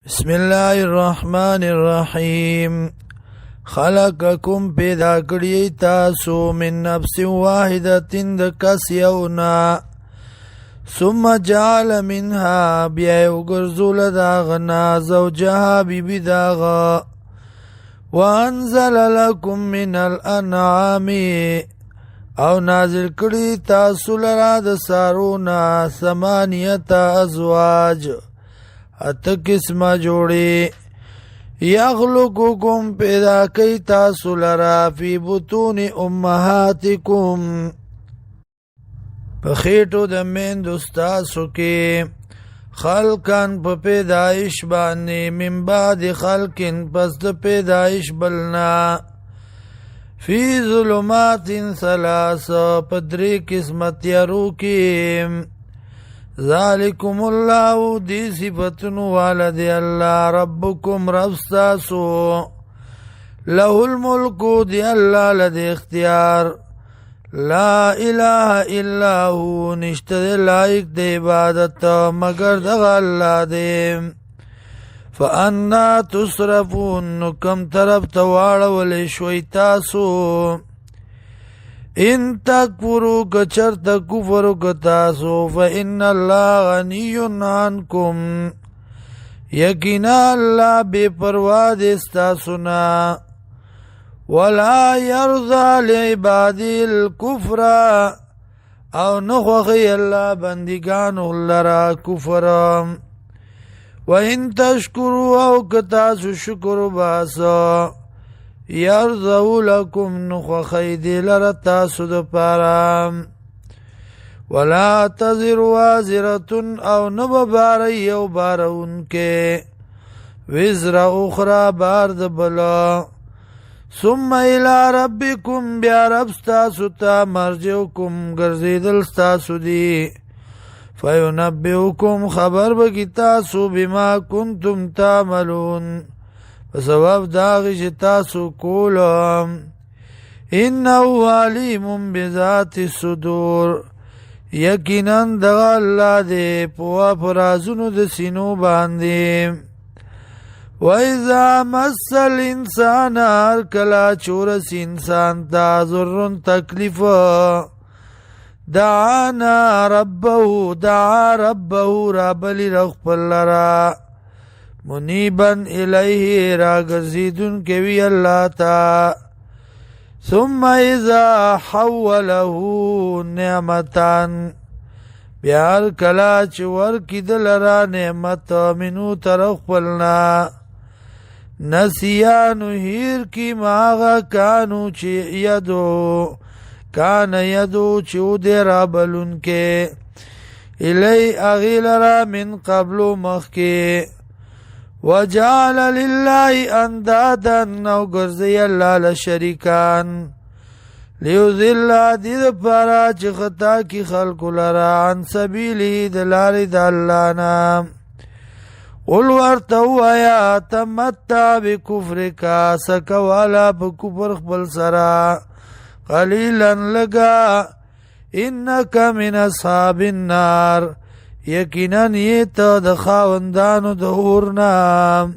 بسم الله الرحمن الرحیم. خلقکم پیدا کړی تاسو من نفس واحدة د کس یونا ثم جعل منها بیا وګرځول داغنا زوجها بیبی داغا وانزل لكم من الانعام او نازل کړی تاسو لرا د سارونا ثمانیه ازواج اته قسمه جوړی یخلقکم پیدا کئی تاسو لرا فی بطون امهاتکم پخیٹو د میندو ستاسو کی خلقن پا پیدایش بانی من بعد خلقن پس د پیدایش بلنا فی ظلمات ثلاث پدری قسمت یرو کی ذالکم اللہ دی صفتن والد اللہ ربکم ربستاسو له الملک دی اللہ لدی اختیار لا الہ الا ہو نشتد لائق دی عبادت مگر دغا اللہ دی فانا تصرفون کم طرف توار ولی شویتاسو ان تکفرو کچرت کفرو کتاسو فإن اللہ غنی عنکم یقینا اللہ بے پرواد استاسنا ولا یرضى لعبادی الکفر او نخوخی اللہ بندگانو لرا کفر وان تشکرو او کتاسو شکر باسا یرضو لکم نخوخی دی لرتاسو دپارا ولا تزر وازرتن او نبباری او بارون کے وزر اخرى بارد بلا ثم الى ربکم بیا رب ستاسو تا مرجعکم گرزیدل ستاسو دی فینبئکم خبر بکی تاسو بما کنتم تعملون فسبب داغی چه تاسو کولم انہو علیم بذات الصدور یقینا دغا اللہ دے پوا پرازونو د سینو باندے وَإِذَا مَسَّ الْإِنسَانَ هر کلا چورس انسان تا ضرن تکلیف دعانا دعا ربه رابلی رخپل لرا منیبن الیہ راگرزیدن کیوی اللہ تا ثم اذا حوله نعمتان بیار کلا چور کی دلرا نعمت منو طرف پلنا نسیانو ہیر کی ماغا کانو چی یدو چو دے رابلن کے الی اغیلرا من قبل مخی وجعل للہ اندادا او گرزی اللہ لشریکان لیوزل دید پارا چی خطا کی خلق لرا عن سبیلی دلال دالانا قل ورتو آیا تمتع بکفر کا سکوالا بکفر خبل سرا قلیلا لگا انکا من اصحاب النار یقیناً یہ تا د خاوندانو د اور نام